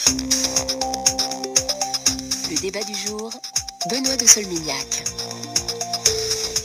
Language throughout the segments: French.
Le débat du jour, Benoît de Solmignac.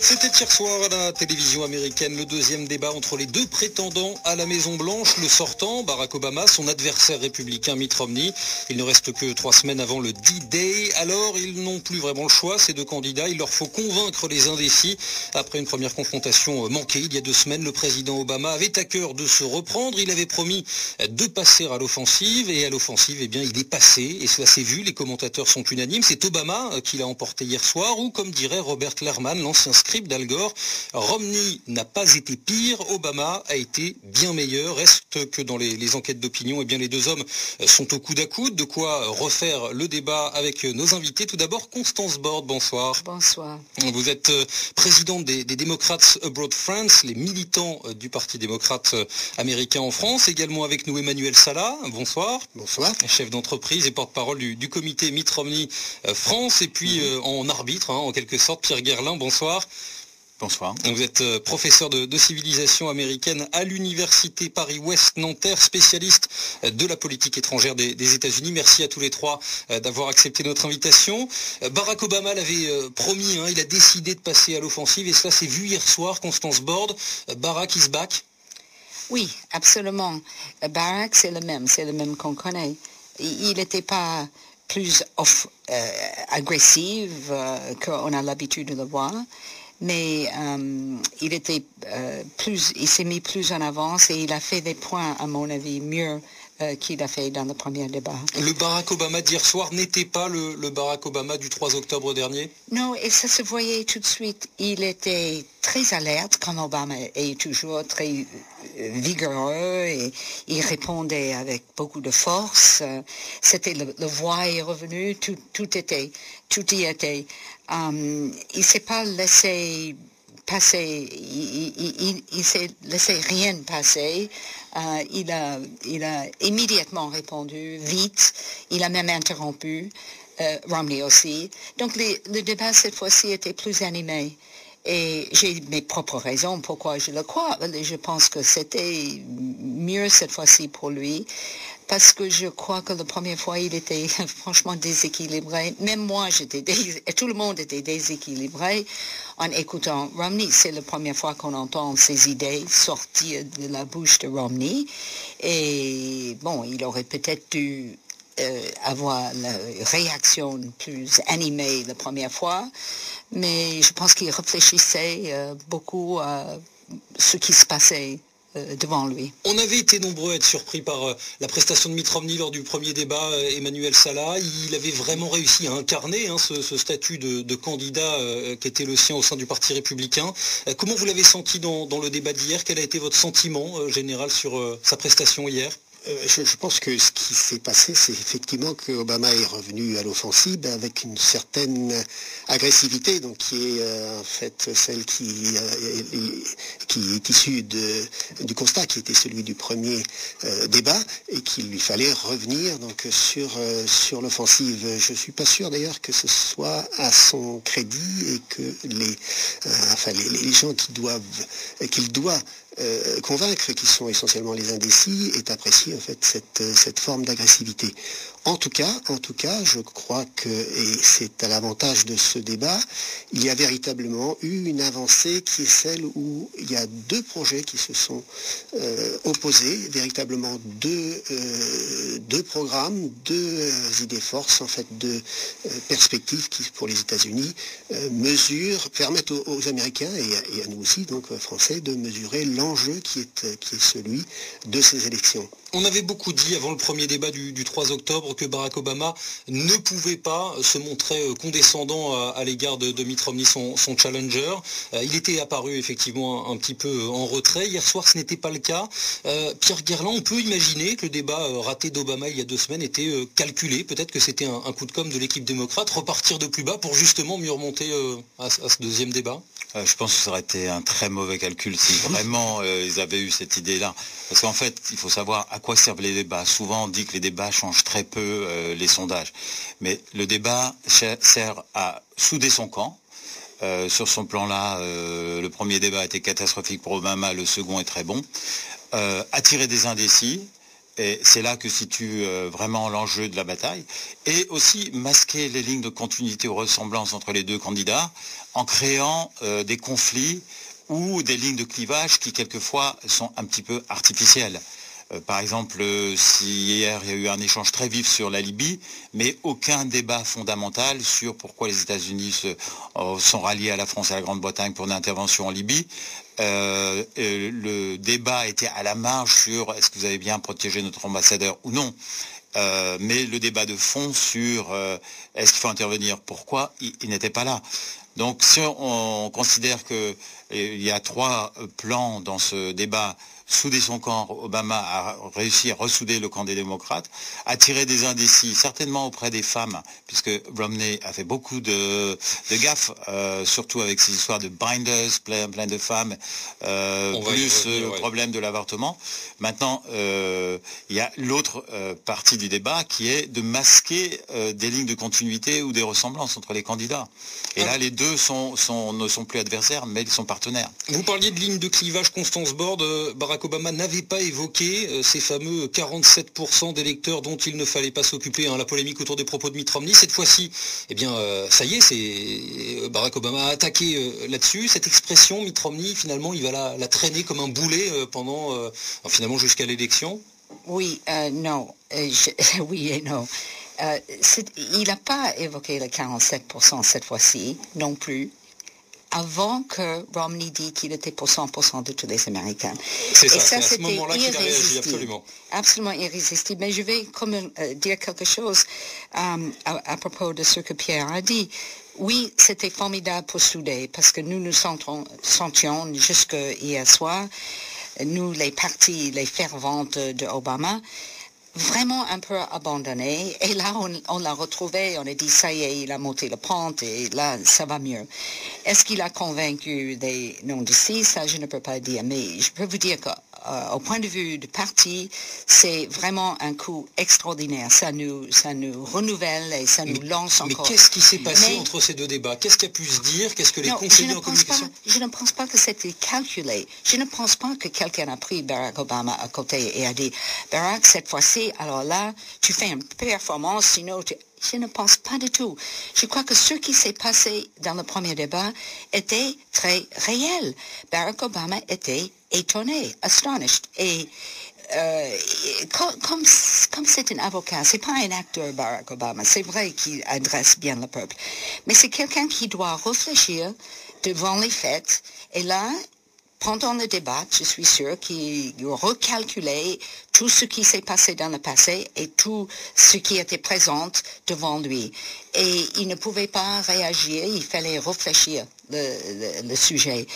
C'était hier soir à la télévision américaine le deuxième débat entre les deux prétendants à la Maison-Blanche. Le sortant, Barack Obama, son adversaire républicain Mitt Romney. Il ne reste que 3 semaines avant le D-Day. Alors, ils n'ont plus vraiment le choix, ces deux candidats. Il leur faut convaincre les indécis. Après une première confrontation manquée il y a 2 semaines, le président Obama avait à cœur de se reprendre. Il avait promis de passer à l'offensive. Et à l'offensive, eh bien, il est passé. Et cela s'est vu. Les commentateurs sont unanimes. C'est Obama qui l'a emporté hier soir. Ou, comme dirait Robert Klerman, l'ancien script d'Al Gore, Romney n'a pas été pire, Obama a été bien meilleur. Reste que dans les enquêtes d'opinion, eh bien les deux hommes sont au coude à coude. De quoi refaire le débat avec nos invités. Tout d'abord, Constance Borde, bonsoir. Bonsoir. Vous êtes présidente des Democrats Abroad France, les militants du Parti démocrate américain en France. Également avec nous Emmanuel Salah, bonsoir. Bonsoir. Chef d'entreprise et porte-parole du comité Mitt Romney France. Et puis en arbitre, en quelque sorte, Pierre Guerlin, bonsoir. Bonsoir. Vous êtes professeur de civilisation américaine à l'université Paris-Ouest Nanterre, spécialiste de la politique étrangère des États-Unis. Merci à tous les trois d'avoir accepté notre invitation. Barack Obama l'avait promis, il a décidé de passer à l'offensive et cela s'est vu hier soir. Constance Borde, Barack is back. Oui, absolument. Barack, c'est le même qu'on connaît. Il n'était pas plus agressif qu'on a l'habitude de le voir. Mais il s'est mis plus en avance et il a fait des points, à mon avis, mieux qu'il a fait dans le premier débat. Le Barack Obama d'hier soir n'était pas le Barack Obama du 3 octobre dernier? Non, et ça se voyait tout de suite. Il était très alerte, comme Obama est toujours très vigoureux, et il répondait avec beaucoup de force. C'était le voix est revenu, tout y était. Il s'est pas laissé passer, il s'est laissé rien passer. Il a immédiatement répondu, vite. Il a même interrompu, Romney aussi. Donc le débat cette fois-ci était plus animé. Et j'ai mes propres raisons pourquoi je le crois. Je pense que c'était mieux cette fois-ci pour lui. Parce que je crois que la première fois, il était franchement déséquilibré. Même moi, tout le monde était déséquilibré en écoutant Romney. C'est la première fois qu'on entend ces idées sortir de la bouche de Romney. Et bon, il aurait peut-être dû avoir la réaction plus animée la première fois. Mais je pense qu'il réfléchissait beaucoup à ce qui se passait devant lui. On avait été nombreux à être surpris par la prestation de Mitt Romney lors du premier débat, Emmanuel Salah. Il avait vraiment réussi à incarner ce statut de candidat qui était le sien au sein du Parti républicain. Comment vous l'avez senti dans le débat d'hier? Quel a été votre sentiment général sur sa prestation hier? Je pense que ce qui s'est passé, c'est effectivement que Obama est revenu à l'offensive avec une certaine agressivité, donc qui est en fait celle qui est issue du constat qui était celui du premier débat, et qu'il lui fallait revenir donc sur l'offensive. Je suis pas sûr d'ailleurs que ce soit à son crédit et que les gens qu'il doit convaincre, qui sont essentiellement les indécis, est apprécié en fait cette forme d'agressivité. En tout cas, je crois que, et c'est à l'avantage de ce débat, il y a véritablement eu une avancée qui est celle où il y a 2 projets qui se sont opposés, véritablement deux programmes, 2 idées forces, en fait, 2 perspectives qui, pour les États-Unis, permettent aux Américains et à nous aussi, donc Français, de mesurer l'enjeu qui est celui de ces élections. On avait beaucoup dit avant le premier débat du 3 octobre que Barack Obama ne pouvait pas se montrer condescendant à l'égard de Mitt Romney, son challenger. Il était apparu effectivement un petit peu en retrait. Hier soir, ce n'était pas le cas. Pierre Guerlin, on peut imaginer que le débat raté d'Obama il y a 2 semaines était calculé. Peut-être que c'était un coup de com' de l'équipe démocrate, repartir de plus bas pour justement mieux remonter à ce deuxième débat. Je pense que ça aurait été un très mauvais calcul si vraiment ils avaient eu cette idée-là. Parce qu'en fait, il faut savoir à quoi servent les débats. Souvent, on dit que les débats changent très peu les sondages. Mais le débat sert à souder son camp. Sur son plan-là, le premier débat a été catastrophique pour Obama, le second est très bon. Attirer des indécis Et c'est là que situe vraiment l'enjeu de la bataille. Et aussi masquer les lignes de continuité ou ressemblance entre les deux candidats en créant des conflits ou des lignes de clivage qui quelquefois sont un petit peu artificielles. Par exemple, si hier il y a eu un échange très vif sur la Libye, mais aucun débat fondamental sur pourquoi les États-Unis sont ralliés à la France et à la Grande-Bretagne pour une intervention en Libye. Le débat était à la marge sur est-ce que vous avez bien protégé notre ambassadeur ou non. Mais le débat de fond sur est-ce qu'il faut intervenir, pourquoi, il n'était pas là. Donc si on considère qu'il y a 3 plans dans ce débat, souder son camp, Obama a réussi à ressouder le camp des démocrates, attirer des indécis, certainement auprès des femmes, puisque Romney a fait beaucoup de gaffes, surtout avec ces histoires de binders, plein de femmes, plus le problème de l'avortement. Maintenant, il y a l'autre partie du débat qui est de masquer des lignes de continuité ou des ressemblances entre les candidats. Et là, les deux ne sont plus adversaires, mais ils sont partenaires. Vous parliez de lignes de clivage, Constance Borde. Barack Obama n'avait pas évoqué ces fameux 47% d'électeurs dont il ne fallait pas s'occuper, la polémique autour des propos de Mitt Romney. Cette fois-ci, ça y est, Barack Obama a attaqué là-dessus. Cette expression, Mitt Romney, finalement, il va la traîner comme un boulet finalement jusqu'à l'élection. Oui, non. Oui et non. Il n'a pas évoqué les 47% cette fois-ci, non plus, avant que Romney dit qu'il était pour 100% de tous les Américains. C'est ça, c'est à ce moment-là qu'il a réagi, absolument. Absolument irrésistible. Mais je vais quand même dire quelque chose à propos de ce que Pierre a dit. Oui, c'était formidable pour souder, parce que nous sentions jusque hier soir, nous les partis, les ferventes de Obama, vraiment un peu abandonné. Et là, on l'a retrouvé, on a dit, ça y est, il a monté la pente et là, ça va mieux. Est-ce qu'il a convaincu des non-d'ici? Ça, je ne peux pas dire. Mais je peux vous dire qu'au point de vue du parti, c'est vraiment un coup extraordinaire. Ça nous renouvelle et ça nous lance encore. Mais qu'est-ce qui s'est passé entre ces deux débats? Qu'est-ce qui a pu se dire? Qu'est-ce que les conseillers en communication? Je ne pense pas que c'était calculé. Je ne pense pas que quelqu'un a pris Barack Obama à côté et a dit, Barack, cette fois-ci, alors là, tu fais une performance, sinon je ne pense pas du tout. Je crois que ce qui s'est passé dans le premier débat était très réel. Barack Obama était étonné, astonished. Et comme c'est un avocat, c'est pas un acteur Barack Obama, c'est vrai qu'il adresse bien le peuple. Mais c'est quelqu'un qui doit réfléchir devant les faits. Et là, pendant le débat, je suis sûre qu'il recalculait tout ce qui s'est passé dans le passé et tout ce qui était présent devant lui. Et il ne pouvait pas réagir, il fallait réfléchir le sujet.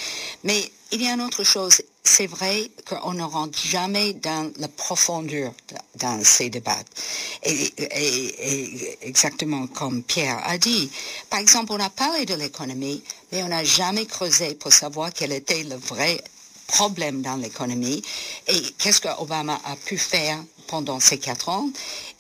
Mais il y a une autre chose, c'est vrai qu'on ne rentre jamais dans la profondeur dans ces débats. Et exactement comme Pierre a dit. Par exemple, on a parlé de l'économie, mais on n'a jamais creusé pour savoir quel était le vrai problème dans l'économie et qu'est-ce que Obama a pu faire pendant ces 4 ans,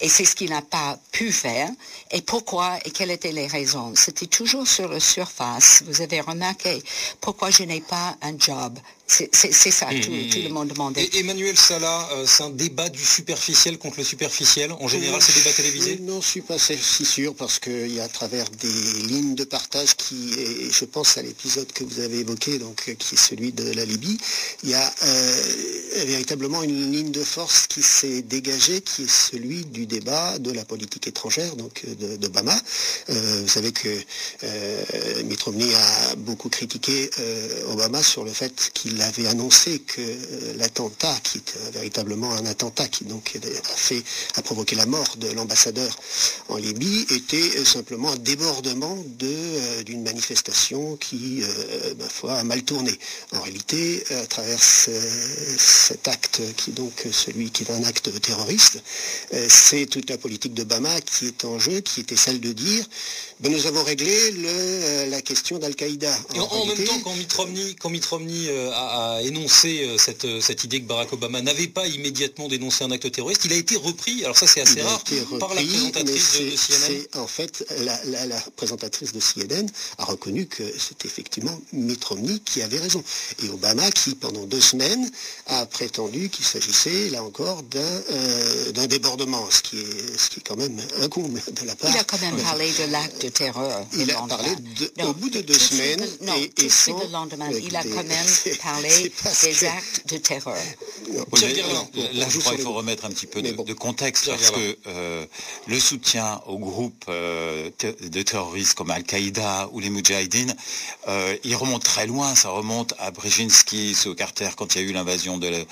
et c'est ce qu'il n'a pas pu faire, et pourquoi, et quelles étaient les raisons. C'était toujours sur la surface. Vous avez remarqué, pourquoi je n'ai pas un job? C'est ça, tout le monde demandait. Et Emmanuel Salah, c'est un débat du superficiel contre le superficiel, en général, ces débats télévisés? Non, je ne suis pas si sûr, parce qu'il y a à travers des lignes de partage et je pense à l'épisode que vous avez évoqué, donc qui est celui de la Libye, il y a véritablement une ligne de force qui s'est dégagée, qui est celui du débat de la politique étrangère, donc d'Obama. Vous savez que Mitt Romney a beaucoup critiqué Obama sur le fait qu'il avait annoncé que l'attentat, qui est véritablement un attentat qui donc a provoqué la mort de l'ambassadeur en Libye, était simplement un débordement d'une manifestation qui, ma foi, a mal tourné. En réalité, à travers cet acte qui est donc celui qui est un acte terroriste, c'est toute la politique d'Obama qui est en jeu, qui était celle de dire nous avons réglé la question d'Al-Qaïda. En même temps, quand Mitt Romney a énoncé cette idée que Barack Obama n'avait pas immédiatement dénoncé un acte terroriste, il a été repris, alors ça c'est assez rare, par la présentatrice de CNN. En fait, la présentatrice de CNN a reconnu que c'était effectivement Mitt Romney qui avait raison. Et Obama qui, pendant 2 semaines, a prétendu qu'il s'agissait, là encore, d'un d'un débordement, ce qui est quand même un comble de la part. Il a quand même parlé de l'acte de terreur. Il a parlé au bout de 2 semaines. Le lendemain, il a quand même parlé des actes de terreur. Oui, là, je crois qu'il faut remettre un petit peu de contexte, parce que le soutien aux groupes de terroristes comme Al-Qaïda ou les Moudjahidines, il remonte très loin. Ça remonte à Brzezinski, sous Carter, quand il y a eu l'invasion de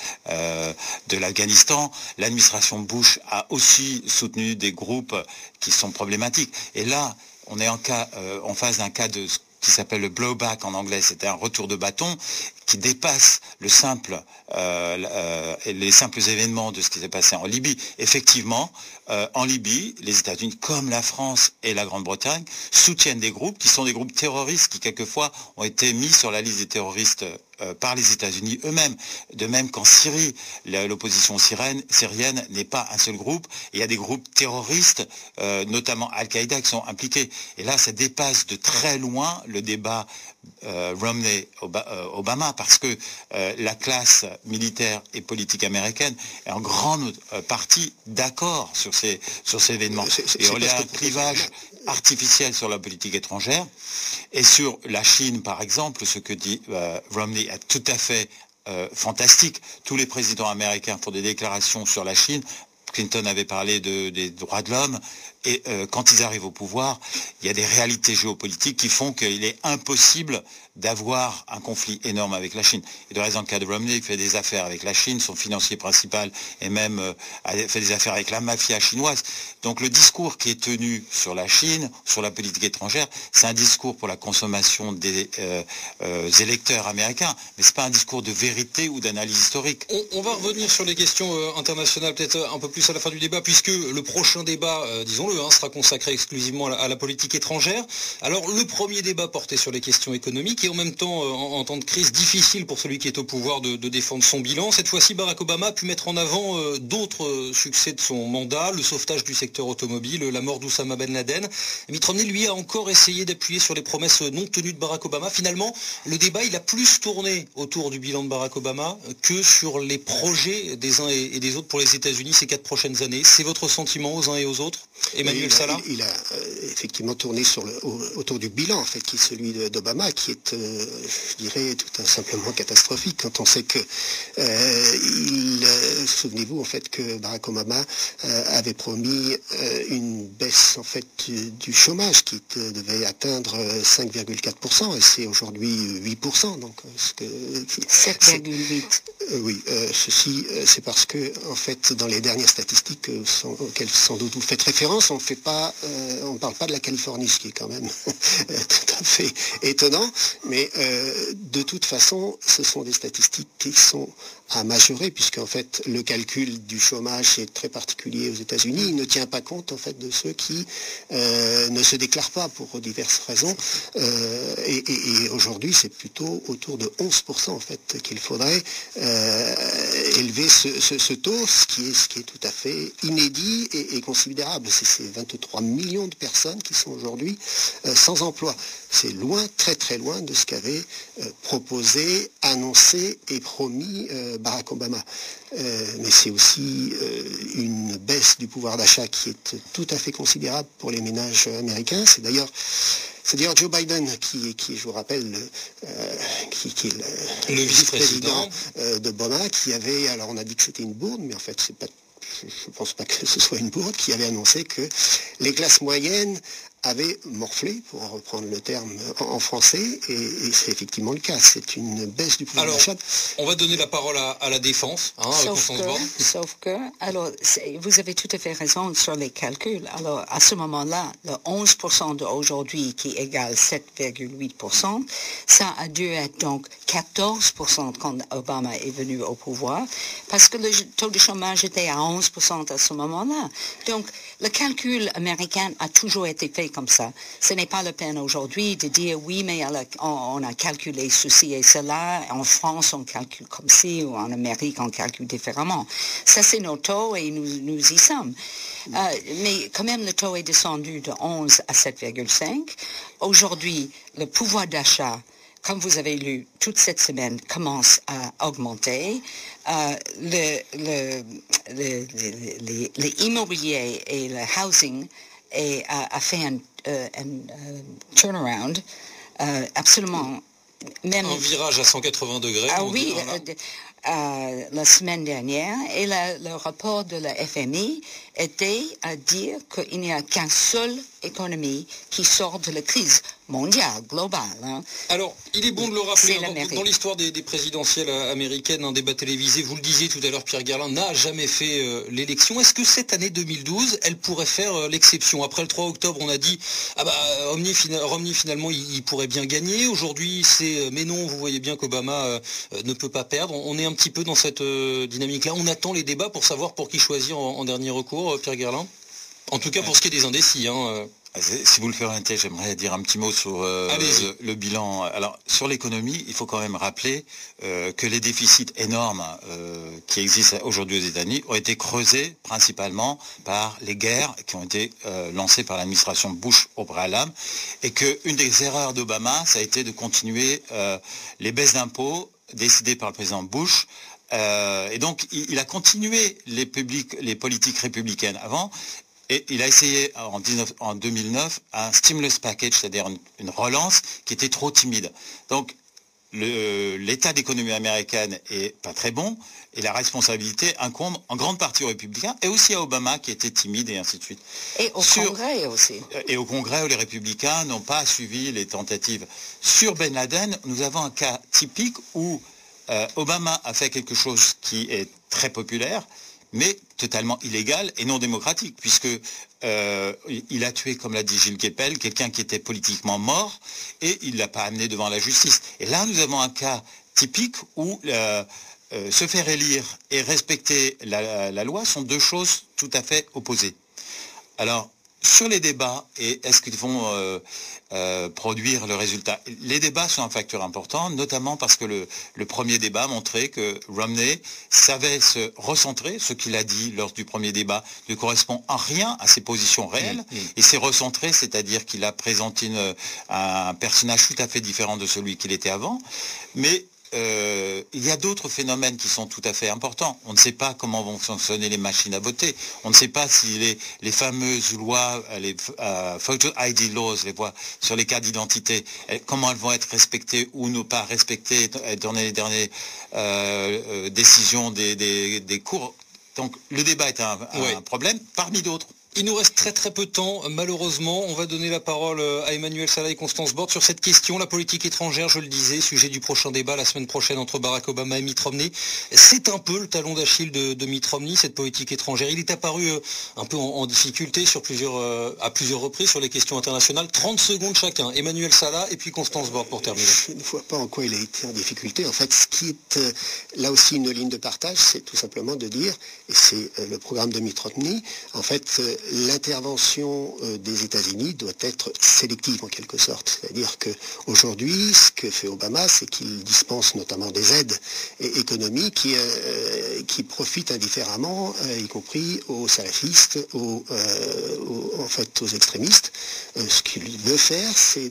l'Afghanistan. L'administration Bush a aussi soutenu des groupes qui sont problématiques. Et là, on est en face d'un cas de ce qui s'appelle le blowback en anglais, c'était un retour de bâton qui dépasse les simples événements de ce qui s'est passé en Libye. Effectivement, en Libye, les États-Unis, comme la France et la Grande-Bretagne, soutiennent des groupes qui sont des groupes terroristes qui, quelquefois, ont été mis sur la liste des terroristes par les États-Unis eux-mêmes. De même qu'en Syrie, l'opposition syrienne n'est pas un seul groupe. Il y a des groupes terroristes, notamment Al-Qaïda, qui sont impliqués. Et là, ça dépasse de très loin le débat Romney-Obama, parce que la classe militaire et politique américaine est en grande partie d'accord sur ces événements. Et il y a un clivage artificiel sur la politique étrangère. Et sur la Chine, par exemple, ce que dit Romney est tout à fait fantastique. Tous les présidents américains font des déclarations sur la Chine. Clinton avait parlé des droits de l'homme. Et quand ils arrivent au pouvoir, il y a des réalités géopolitiques qui font qu'il est impossible d'avoir un conflit énorme avec la Chine. Et de raison, le cas de Romney, il fait des affaires avec la Chine, son financier principal, et même fait des affaires avec la mafia chinoise. Donc le discours qui est tenu sur la Chine, sur la politique étrangère, c'est un discours pour la consommation des électeurs américains, mais c'est pas un discours de vérité ou d'analyse historique. On va revenir sur les questions internationales peut-être un peu plus à la fin du débat, puisque le prochain débat, disons-le, sera consacré exclusivement à la politique étrangère. Alors le premier débat portait sur les questions économiques et en même temps, en temps de crise, difficile pour celui qui est au pouvoir de défendre son bilan. Cette fois-ci, Barack Obama a pu mettre en avant d'autres succès de son mandat, le sauvetage du secteur automobile, la mort d'Oussama Ben Laden. Mitt Romney, lui, a encore essayé d'appuyer sur les promesses non tenues de Barack Obama. Finalement, le débat, il a plus tourné autour du bilan de Barack Obama que sur les projets des uns et des autres pour les États-Unis ces 4 prochaines années. C'est votre sentiment aux uns et aux autres, Emmanuel Salah? Il a effectivement tourné autour du bilan, en fait, qui est celui d'Obama, qui est, je dirais, tout simplement catastrophique, quand on sait que, souvenez-vous, en fait, que Barack Obama avait promis une baisse, en fait, du chômage, qui devait atteindre 5,4%, et c'est aujourd'hui 8%, donc... 7,8%. Oui, ceci, c'est parce que, en fait, dans les dernières statistiques auxquelles sans doute vous faites référence, on ne parle pas de la Californie, ce qui est quand même tout à fait étonnant, mais de toute façon, ce sont des statistiques qui sont à majorer, puisque en fait le calcul du chômage est très particulier aux États-Unis. Il ne tient pas compte en fait de ceux qui ne se déclarent pas pour diverses raisons. Et aujourd'hui, c'est plutôt autour de 11% en fait qu'il faudrait élever ce taux, ce qui est tout à fait inédit et considérable. C'est 23 millions de personnes qui sont aujourd'hui sans emploi. C'est loin, très très loin de ce qu'avait proposé, annoncé et promis Barack Obama. Mais c'est aussi une baisse du pouvoir d'achat qui est tout à fait considérable pour les ménages américains. C'est d'ailleurs Joe Biden qui je vous rappelle, qui est le vice-président d'Obama, qui avait, alors on a dit que c'était une bourde, mais en fait c'est pas, je ne pense pas que ce soit une bourde, qui avait annoncé que les classes moyennes avait morflé, pour reprendre le terme en français, et c'est effectivement le cas. C'est une baisse du pouvoir d'achat. On va donner la parole à la défense, sauf que, alors, vous avez tout à fait raison sur les calculs. Alors, à ce moment-là, le 11% d'aujourd'hui qui égale 7,8%, ça a dû être donc 14% quand Obama est venu au pouvoir, parce que le taux de chômage était à 11% à ce moment-là. Donc, le calcul américain a toujours été fait comme ça. Ce n'est pas la peine aujourd'hui de dire oui, mais on a calculé ceci et cela. En France, on calcule comme ci, ou en Amérique, on calcule différemment. Ça, c'est nos taux et nous y sommes. Mais quand même, le taux est descendu de 11 à 7,5. Aujourd'hui, le pouvoir d'achat comme vous avez lu, toute cette semaine commence à augmenter. Les immobiliers et le housing a fait un turnaround absolument. Même, un virage à 180 degrés. Ah oui, la semaine dernière, et le rapport de la FMI était à dire qu'il n'y a qu'une seule économie qui sort de la crise mondiale, globale. Hein. Alors, il est bon de le rappeler, dans l'histoire des présidentielles américaines, un débat télévisé, vous le disiez tout à l'heure, Pierre Gerlin n'a jamais fait l'élection. Est-ce que cette année 2012, elle pourrait faire l'exception? Après le 3 octobre, on a dit, Romney finalement, il pourrait bien gagner. Aujourd'hui, c'est, mais non, vous voyez bien qu'Obama ne peut pas perdre. On est un petit peu dans cette dynamique-là. On attend les débats pour savoir pour qui choisir en dernier recours, Pierre Gerlin. En tout cas, pour ce qui est des indécis. Si vous le permettez, j'aimerais dire un petit mot sur le bilan. Alors, sur l'économie, il faut quand même rappeler que les déficits énormes qui existent aujourd'hui aux États-Unis ont été creusés principalement par les guerres qui ont été lancées par l'administration Bush au préalable, et qu'une des erreurs d'Obama, ça a été de continuer les baisses d'impôts décidées par le président Bush. Et donc, il a continué les politiques républicaines avant. Et il a essayé en 2009 un stimulus package, c'est-à-dire une relance qui était trop timide. Donc l'état d'économie américaine est pas très bon, et la responsabilité incombe en grande partie aux républicains et aussi à Obama qui était timide, et ainsi de suite. Et au Congrès aussi. Et au Congrès, où les républicains n'ont pas suivi les tentatives. Sur Ben Laden, nous avons un cas typique où Obama a fait quelque chose qui est très populaire, mais totalement illégal et non démocratique, puisque il a tué, comme l'a dit Gilles Kepel, quelqu'un qui était politiquement mort, et il ne l'a pas amené devant la justice. Et là, nous avons un cas typique où se faire élire et respecter la loi sont deux choses tout à fait opposées. Alors, sur les débats, et est-ce qu'ils vont produire le résultat? Les débats sont un facteur important, notamment parce que le premier débat montrait que Romney savait se recentrer. Ce qu'il a dit lors du premier débat ne correspond en rien à ses positions réelles. Et s'est recentré, c'est-à-dire qu'il a présenté un personnage tout à fait différent de celui qu'il était avant. Mais il y a d'autres phénomènes qui sont tout à fait importants. On ne sait pas comment vont fonctionner les machines à voter. On ne sait pas si les fameuses lois, les photo ID laws, les lois sur les cartes d'identité, comment elles vont être respectées ou ne pas respectées dans les dernières décisions des cours. Donc le débat est un problème parmi d'autres. Il nous reste très très peu de temps, malheureusement. On va donner la parole à Emmanuel Salah et Constance Bord sur cette question. La politique étrangère, je le disais, sujet du prochain débat la semaine prochaine entre Barack Obama et Mitt Romney. C'est un peu le talon d'Achille de Mitt Romney, cette politique étrangère. Il est apparu un peu en difficulté à plusieurs reprises sur les questions internationales. 30 secondes chacun. Emmanuel Salah et puis Constance Bord pour terminer. Je ne vois pas en quoi il a été en difficulté. En fait, ce qui est là aussi une ligne de partage, c'est tout simplement de dire, et c'est le programme de Mitt Romney, en fait, l'intervention des États-Unis doit être sélective en quelque sorte. C'est-à-dire qu'aujourd'hui, ce que fait Obama, c'est qu'il dispense notamment des aides économiques qui profitent indifféremment, y compris aux salafistes, aux extrémistes. Ce qu'il veut faire, c'est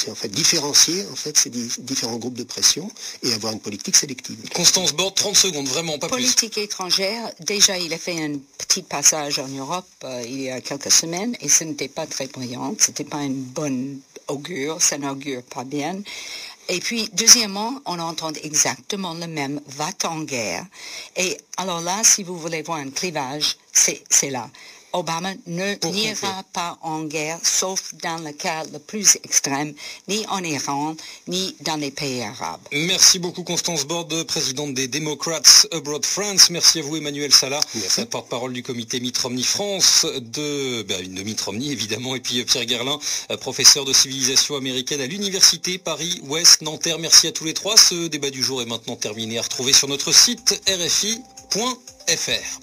en fait différencier ces différents groupes de pression et avoir une politique sélective. Constance Bord, 30 secondes, vraiment, pas plus. Politique étrangère, déjà il a fait un petit passage en Europe il y a quelques semaines et ce n'était pas très brillant, ce n'était pas une bonne augure, ça n'augure pas bien. Et puis, deuxièmement, on entend exactement le même va-t-en-guerre. Et alors là, si vous voulez voir un clivage, c'est là. Obama n'ira pas en guerre, sauf dans le cas le plus extrême, ni en Iran, ni dans les pays arabes. Merci beaucoup Constance Bord, présidente des Democrats Abroad France. Merci à vous Emmanuel Salah, porte-parole du comité Mitt Romney France, de Mitt Romney évidemment, et puis Pierre Gerlin, professeur de civilisation américaine à l'université Paris-Ouest Nanterre. Merci à tous les trois. Ce débat du jour est maintenant terminé, à retrouver sur notre site rfi.fr.